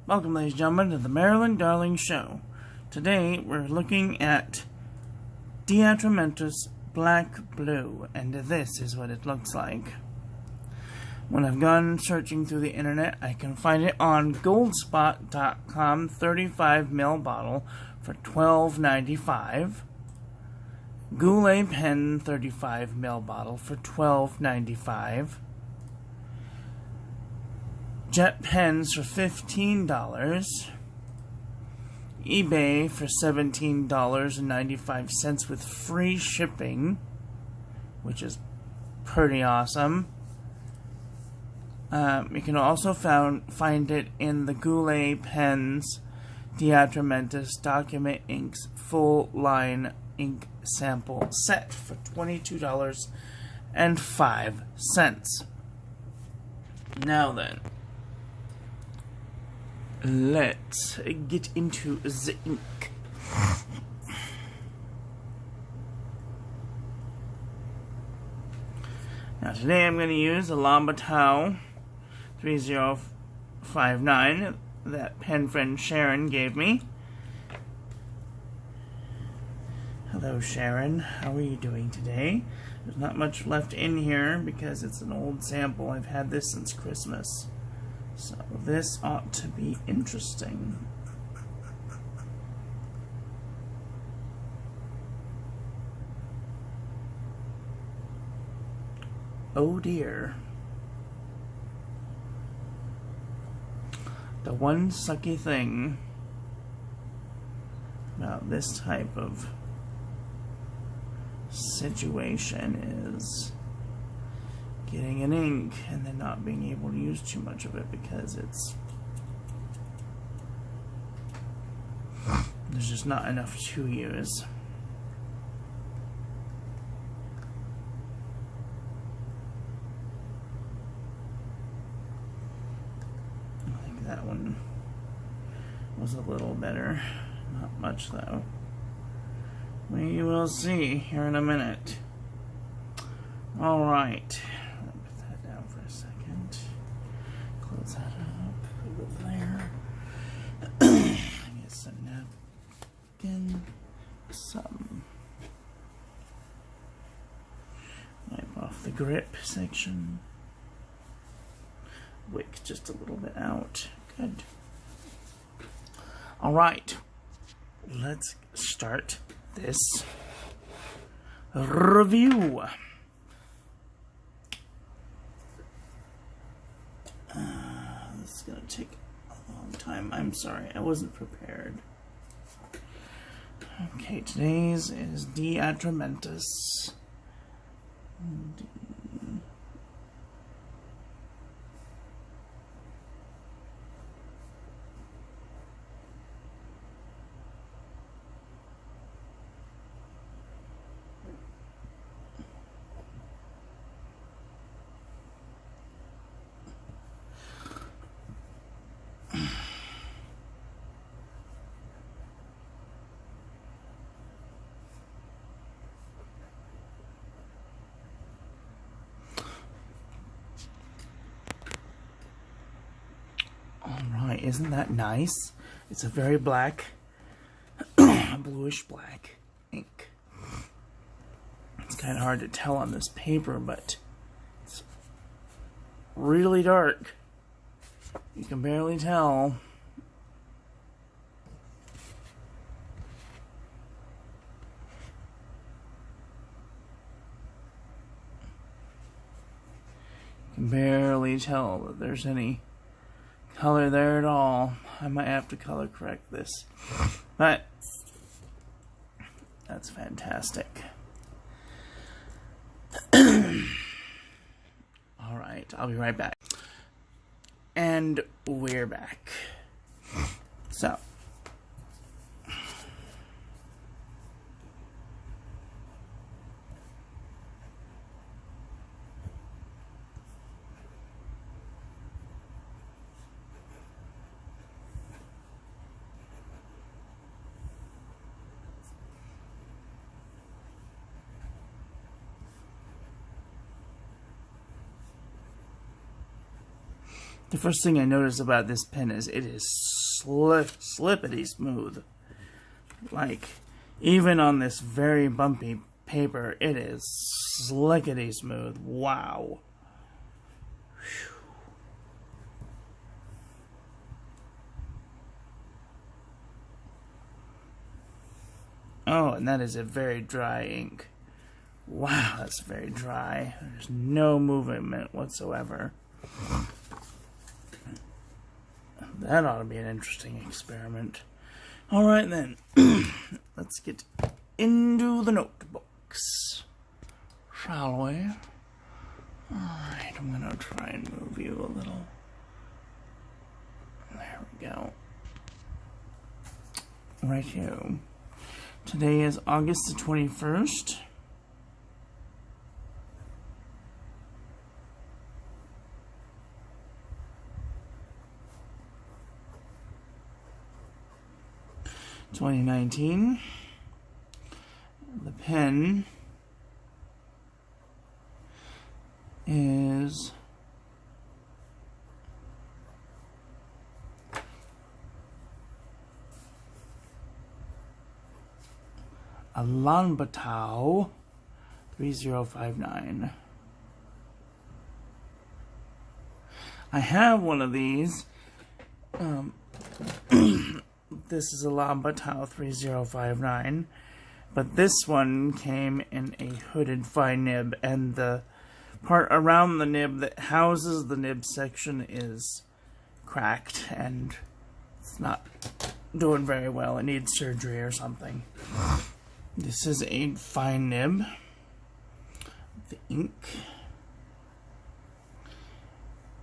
Welcome, ladies and gentlemen, to the Marilyn Darling Show. Today, we're looking at Atramentis Black Blue, and this is what it looks like. When I've gone searching through the internet, I can find it on goldspot.com, 35ml bottle for $12.95. Goulet pen 35ml bottle for $12.95. Jet pens for $15. eBay for $17.95 with free shipping, which is pretty awesome. You can also find it in the Goulet Pens Atramentis Document Inks Full Line Ink Sample Set for $22.05. Now then, let's get into the ink. Now today I'm going to use a Lanbitou 3059 that pen friend Sharon gave me. Hello Sharon, how are you doing today? There's not much left in here because it's an old sample. I've had this since Christmas. So this ought to be interesting. Oh dear. The one sucky thing about this type of situation is getting an ink and then not being able to use too much of it because there's just not enough to use. I think that one was a little better. Not much though. We will see here in a minute. Alright. Put that down for a second. Close that up. Put it there. Get some napkin. Some. Wipe off the grip section. Wick just a little bit out. Good. Alright. Let's start this review. This is going to take a long time. I'm sorry, I wasn't prepared. Okay, today's is Atramentis. Alright, isn't that nice? It's a very black, bluish black ink. It's kind of hard to tell on this paper, but it's really dark. You can barely tell. You can barely tell that there's any color there at all. I might have to color correct this, but that's fantastic. Alright, I'll be right back. And we're back. So The first thing I notice about this pen is it is slippity smooth. Like, even on this very bumpy paper, it is slickety smooth. Wow. Whew. Oh, and that is a very dry ink. Wow, that's very dry. There's no movement whatsoever. That ought to be an interesting experiment. Alright then, let's get into the notebooks, shall we? Alright, I'm going to try and move you a little. There we go. Right here. Today is August the 21st. (2019). The pen is a Lanbitou 3059. I have one of these. This is a Lanbitou 3059, but this one came in a hooded fine nib, and the part around the nib that houses the nib section is cracked, and it's not doing very well. It needs surgery or something. This is a fine nib. The ink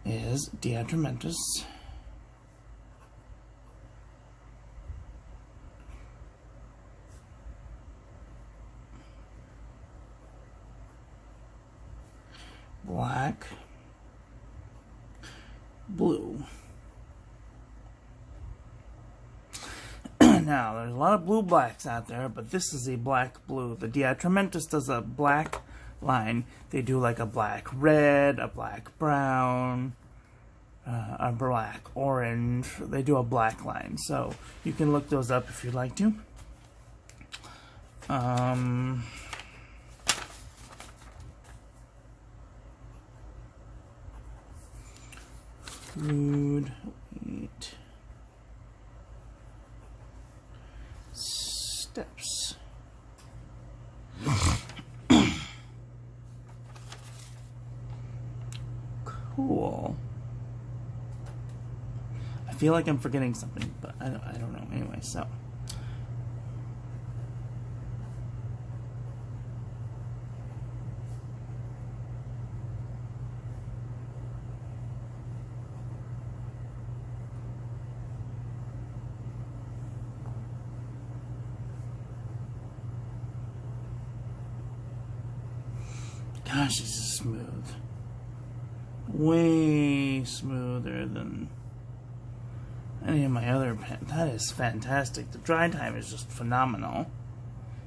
is Atramentis. Black, blue. Now, there's a lot of blue blacks out there, but this is a black blue. The Atramentis does a black line. They do like a black red, a black brown, a black orange. They do a black line, so you can look those up if you'd like to. Food, wait, steps. Cool. I feel like I'm forgetting something, but I don't know. Anyway, so. Gosh, this is smooth. Way smoother than any of my other pens. That is fantastic. The dry time is just phenomenal.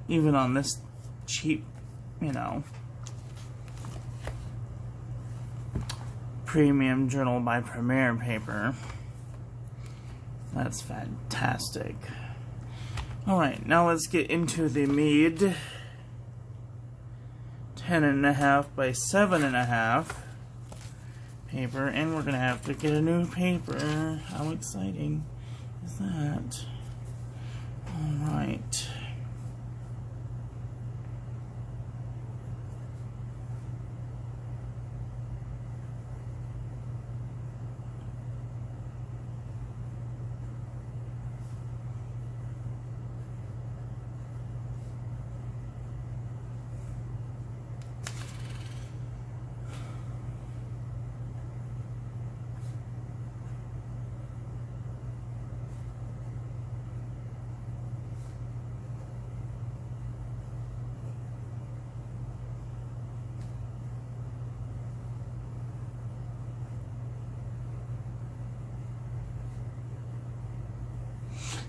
Even on this cheap, you know, premium Journal by Premier paper. That's fantastic. Alright, now let's get into the Mead 10.5 by 7.5 paper, and we're gonna have to get a new paper. How exciting is that? Alright.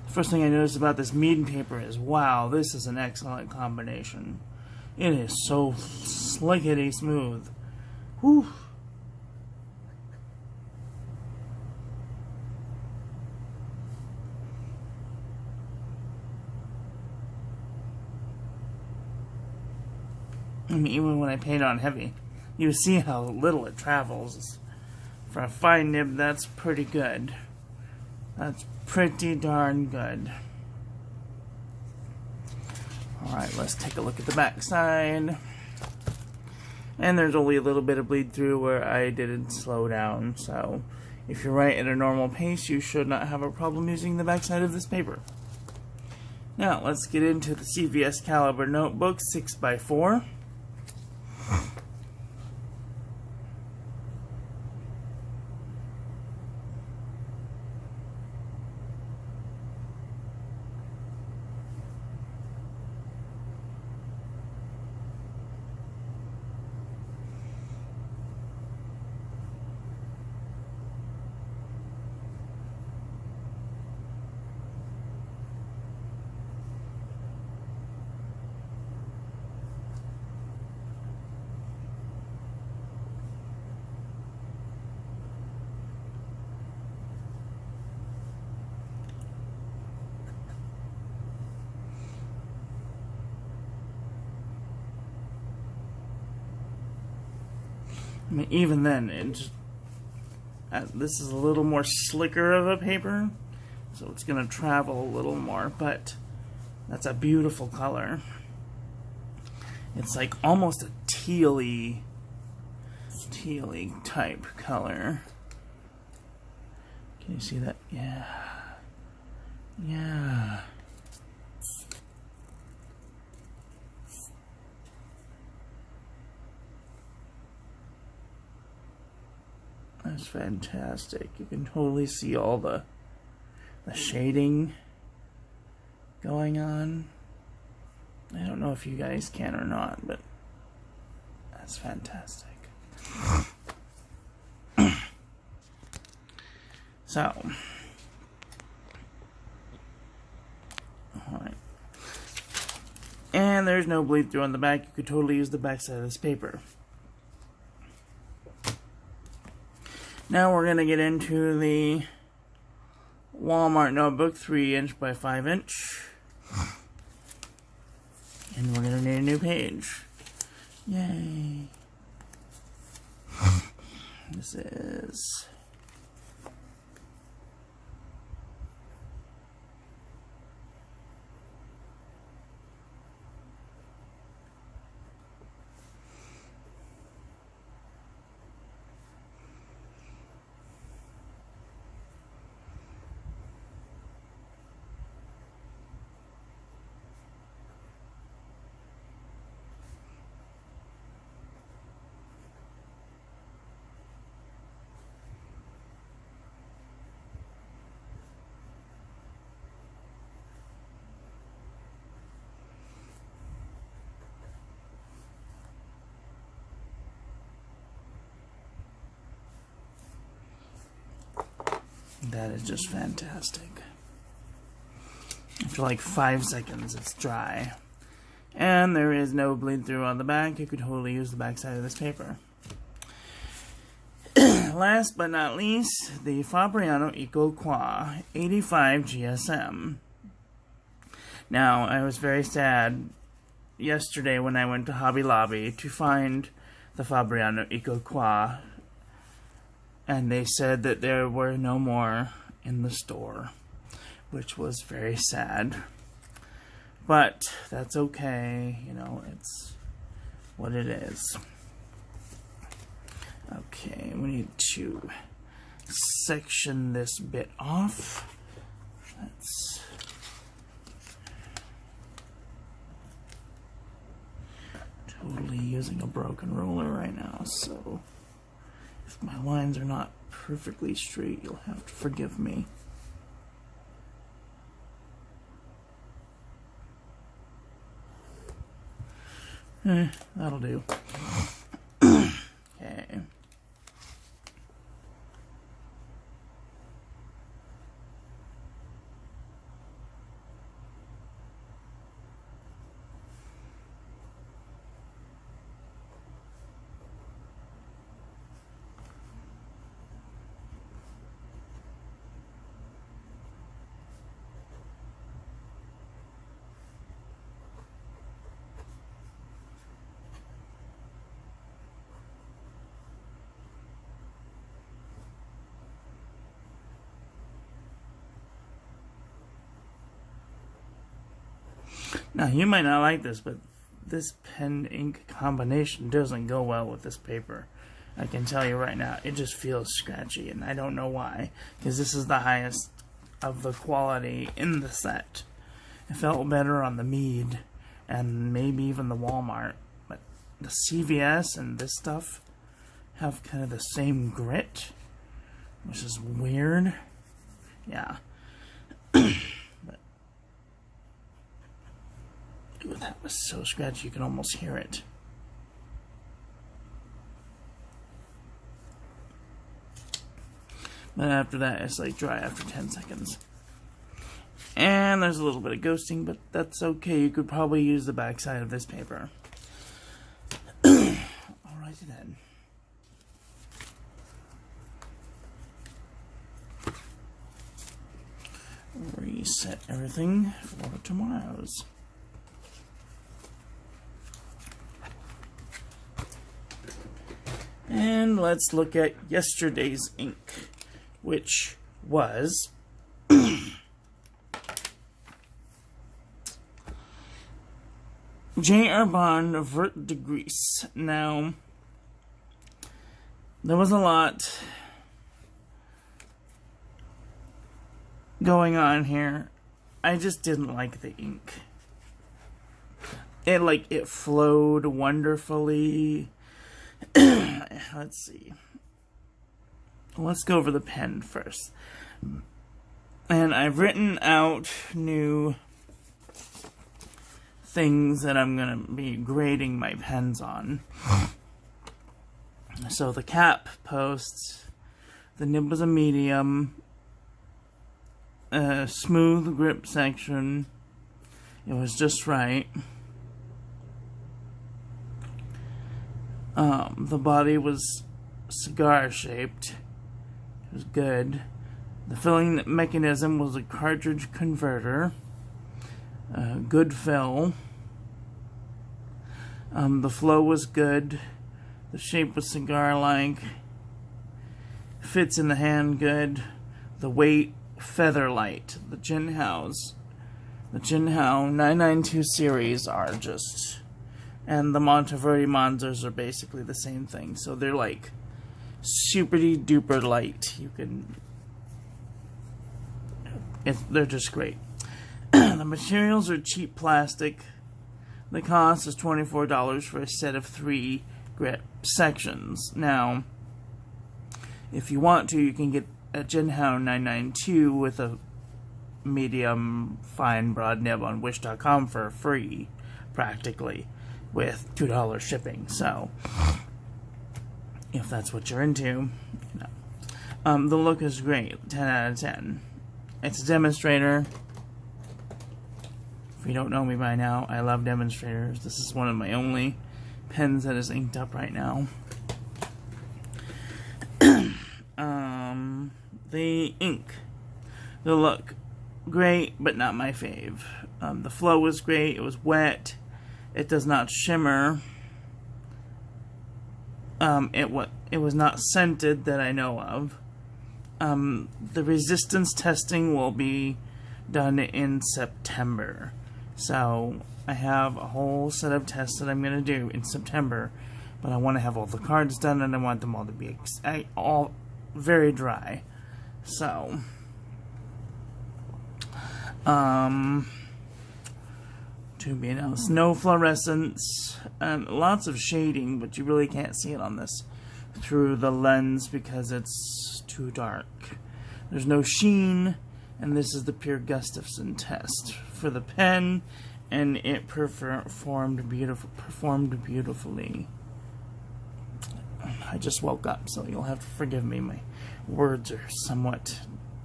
First thing I noticed about this Mead paper is, wow, this is an excellent combination. It is so slickety smooth. Whew. I mean, even when I paint on heavy, you see how little it travels. For a fine nib, that's pretty good. That's pretty darn good. Alright, let's take a look at the back side. And there's only a little bit of bleed through where I didn't slow down, so if you're right at a normal pace, you should not have a problem using the back side of this paper. Now, let's get into the CVS Caliber Notebook 6x4. I mean, even then, this is a little more slicker of a paper, so it's going to travel a little more, but that's a beautiful color. It's like almost a tealy type color. Can you see that? Yeah. Yeah. That's fantastic. You can totally see all the shading going on. I don't know if you guys can or not, but that's fantastic. So, alright. And there's no bleed through on the back. You could totally use the back side of this paper. Now we're going to get into the Walmart Notebook 3" by 5". And we're going to need a new page. Yay. This is... That is just fantastic. After like 5 seconds, it's dry. And there is no bleed through on the back. You could totally use the back side of this paper. Last but not least, the Fabriano Eco Qua 85 GSM. Now, I was very sad yesterday when I went to Hobby Lobby to find the Fabriano Eco Qua, and they said that there were no more in the store, which was very sad. But that's okay, you know, it's what it is. Okay, we need to section this bit off. That's totally using a broken ruler right now, so if my lines are not perfectly straight, you'll have to forgive me. That'll do. Okay. Now, you might not like this, but this pen ink combination doesn't go well with this paper. I can tell you right now, it just feels scratchy, and I don't know why, because this is the highest of the quality in the set. It felt better on the Mead, and maybe even the Walmart, but the CVS and this stuff have kind of the same grit, which is weird. Yeah. But, ooh, that was so scratchy, you can almost hear it. But after that, it's like dry after 10 seconds. And there's a little bit of ghosting, but that's okay. You could probably use the backside of this paper. Alrighty then. Reset everything for tomorrow's. And let's look at yesterday's ink, which was J.R. Bond Vert de Gris. Now, there was a lot going on here. I just didn't like the ink. It flowed wonderfully. Let's see. Let's go over the pen first. And I've written out new things that I'm going to be grading my pens on. So the cap posts, the nib was a medium, smooth grip section, it was just right. The body was cigar shaped, it was good. The filling mechanism was a cartridge converter. Good fill. The flow was good. The shape was cigar-like. Fits in the hand good. The weight, feather light. The Jinhao 992 series are just... And the Monteverdi Monzers are basically the same thing. So they're like super-duper light. You can... they're just great. The materials are cheap plastic. The cost is $24 for a set of 3 grip sections. Now, if you want to, you can get a Jinhao 992 with a medium fine broad nib on Wish.com for free, practically, with $2 shipping. So, if that's what you're into, the look is great. 10 out of 10. It's a demonstrator. If you don't know me by now, I love demonstrators. This is one of my only pens that is inked up right now. The ink. The look. Great, but not my fave. The flow was great. It was wet. It does not shimmer. It was not scented that I know of. The resistance testing will be done in September. So, I have a whole set of tests that I'm going to do in September. But I want to have all the cards done, and I want them all to be all very dry. So, to be announced. No fluorescence, lots of shading, but you really can't see it on this through the lens because it's too dark. There's no sheen, and this is the Pure Gustafson test for the pen, and it performed beautifully. I just woke up, so you'll have to forgive me. My words are somewhat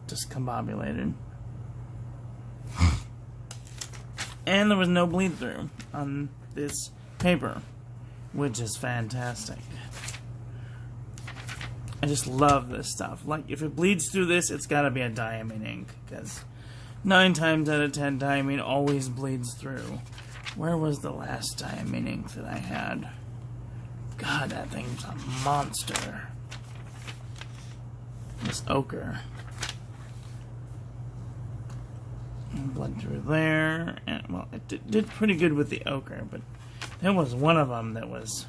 discombobulated. And there was no bleed through on this paper, which is fantastic. I just love this stuff. Like, if it bleeds through this, it's gotta be a diamond ink, because 9 times out of 10, diamond always bleeds through. Where was the last diamond ink that I had? God, that thing's a monster. This ochre. Blood through there. And, well, it did pretty good with the ochre, but there was one of them that was...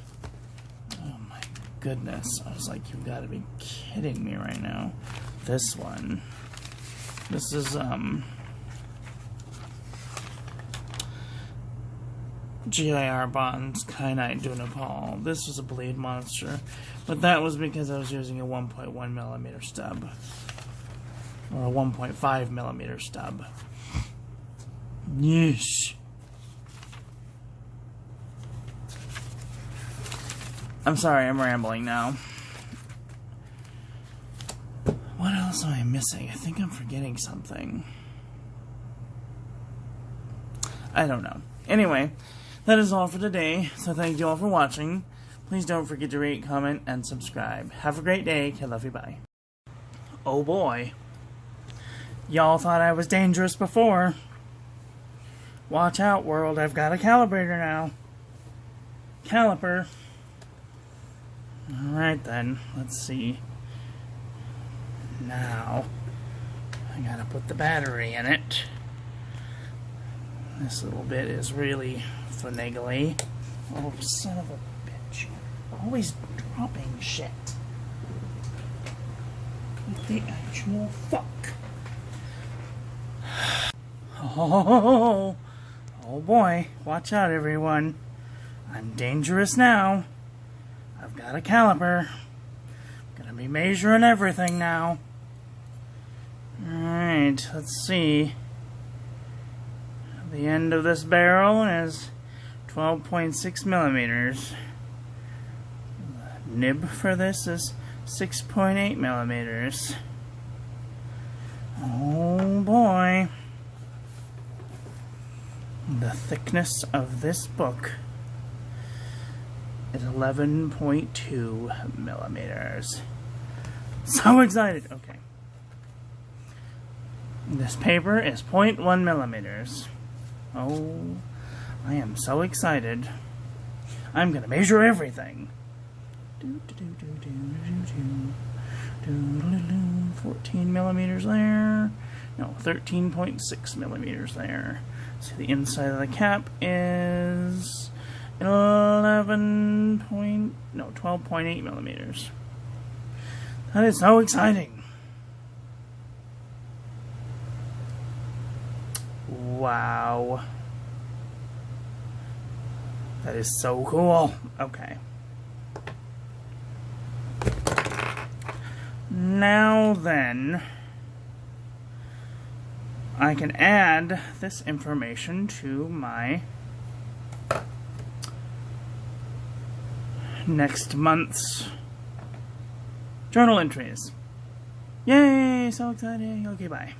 Oh my goodness. I was like, you've got to be kidding me right now. This one. This is, GIR Bonds, Kyanite Dunapal. This was a bleed monster, but that was because I was using a 1.1 millimeter stub, or a 1.5 millimeter stub. Yeesh. I'm sorry, I'm rambling now. What else am I missing? I think I'm forgetting something. I don't know. Anyway, that is all for today, so thank you all for watching. Please don't forget to rate, comment, and subscribe. Have a great day. I love you. Bye. Oh boy. Y'all thought I was dangerous before. Watch out, world. I've got a calibrator now. Caliper. Alright then. Let's see. Now, I gotta put the battery in it. This little bit is really finagly. Oh, son of a bitch. Always dropping shit. What the actual fuck? Oh boy. Watch out, everyone. I'm dangerous now. I've got a caliper. Gonna be measuring everything now. Alright, let's see. The end of this barrel is 12.6 millimeters. The nib for this is 6.8 millimeters. Oh boy. The thickness of this book is 11.2 millimeters. So excited. Okay. This paper is 0.1 millimeters. Oh, I am so excited. I'm gonna measure everything. 14 millimeters there. No, 13.6 millimeters there. See, the inside of the cap is 12.8 millimeters. That is so exciting. Wow. That is so cool. Okay. Now then, I can add this information to my next month's journal entries. Yay! So exciting. Okay, bye.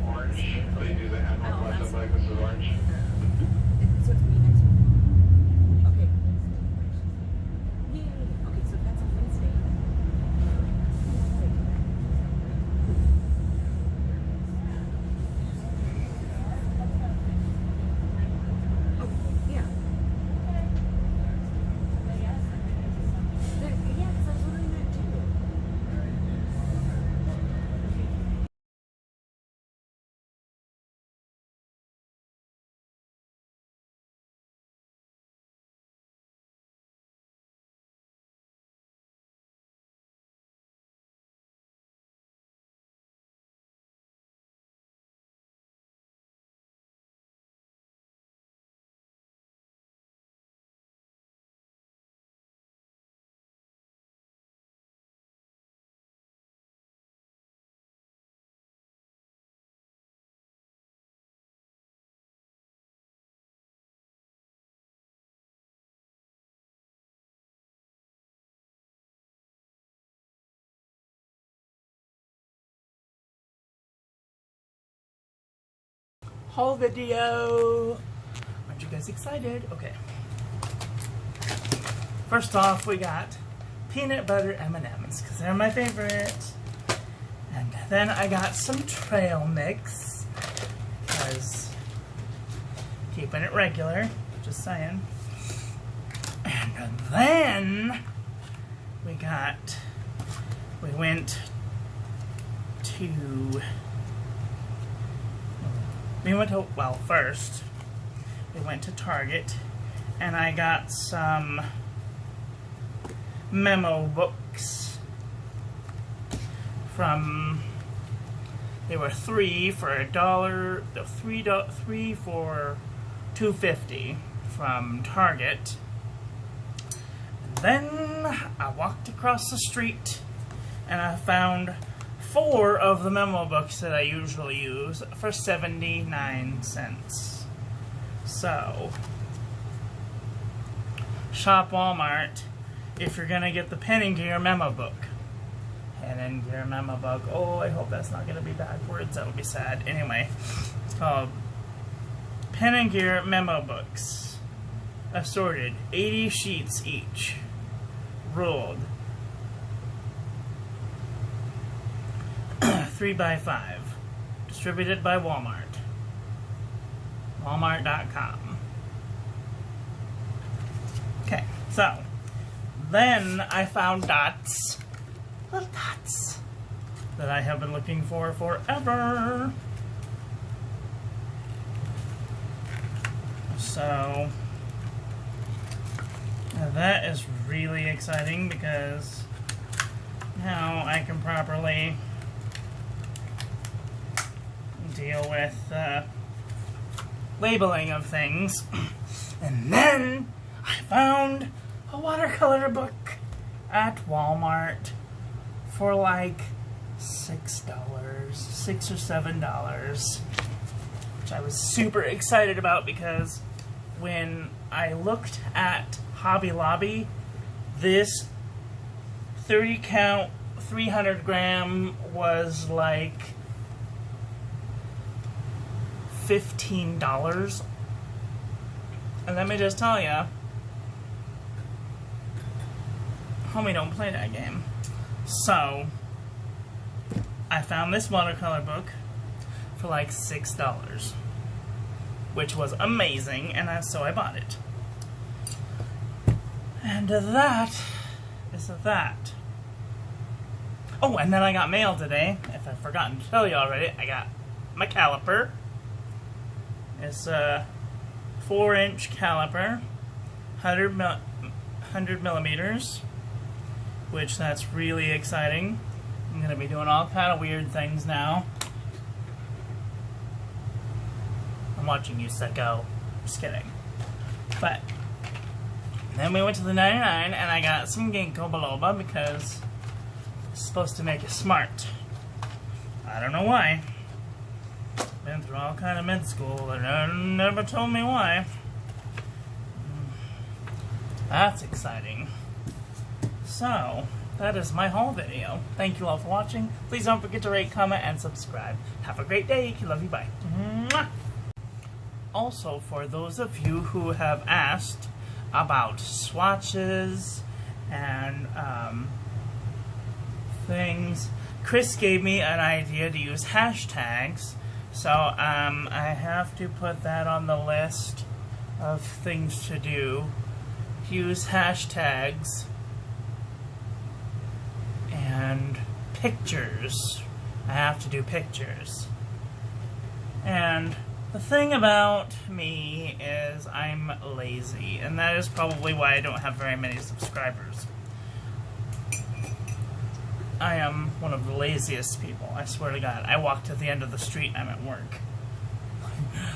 orange. They do the animal blend like this is orange. So it's me next week. Okay. Yeah. Okay, so that's on Wednesday. Oh, yeah. Yeah, because I was wondering that too. Whole video. Aren't you guys excited? Okay. First off, we got peanut butter M&Ms because they're my favorite. And then I got some trail mix because keeping it regular, just saying. And then we went to, well, first, we went to Target, and I got some memo books they were 3 for $1, three for $2.50 from Target. And then I walked across the street, and I found 4 of the memo books that I usually use for 79 cents. So, shop Walmart if you're gonna get the Pen and Gear memo book. Pen and Gear memo book. Oh, I hope that's not gonna be backwards. That would be sad. Anyway, it's called Pen and Gear memo books. Assorted, 80 sheets each. Ruled. 3x5. Distributed by Walmart. Walmart.com. Okay, so then I found dots. Little dots that I have been looking for forever. So that is really exciting because now I can properly deal with labeling of things. And then I found a watercolor book at Walmart for like $6 or $7, which I was super excited about because when I looked at Hobby Lobby, this 30 count 300 gram was like $15. And let me just tell ya, homie don't play that game. So I found this watercolor book for like $6, which was amazing, and so I bought it. And that is that. Oh, and then I got mail today. If I've forgotten to tell you already, I got my caliper. It's a 4-inch caliper, 100 millimeters, which that's really exciting. I'm going to be doing all kind of weird things now. I'm watching you, sicko. Just kidding. But then we went to the 99 and I got some ginkgo biloba because it's supposed to make you smart. I don't know why. Been through all kind of med school and never told me why. That's exciting. So that is my haul video. Thank you all for watching. Please don't forget to rate, comment, and subscribe. Have a great day. Love you. Bye. Mwah! Also, for those of you who have asked about swatches and things, Chris gave me an idea to use hashtags. So I have to put that on the list of things to do. Use hashtags and pictures. I have to do pictures. And the thing about me is I'm lazy, and that is probably why I don't have very many subscribers. I am one of the laziest people, I swear to God. I walk to the end of the street, I'm at work.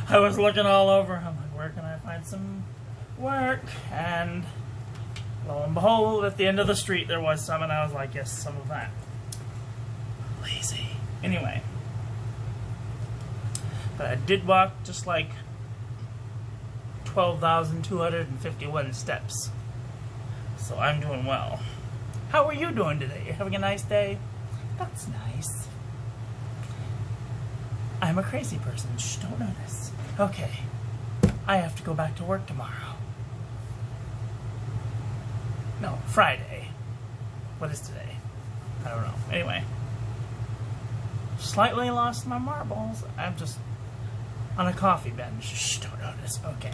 I was looking all over, I'm like, where can I find some work? And lo and behold, at the end of the street there was some, and I was like, yes, some of that. Lazy. Anyway. But I did walk just like 12,251 steps. So I'm doing well. How are you doing today? You having a nice day? That's nice. I'm a crazy person. Shh, don't notice. Okay. I have to go back to work tomorrow. No, Friday. What is today? I don't know. Anyway. Slightly lost my marbles. I'm just on a coffee bench. Shh, don't notice. Okay.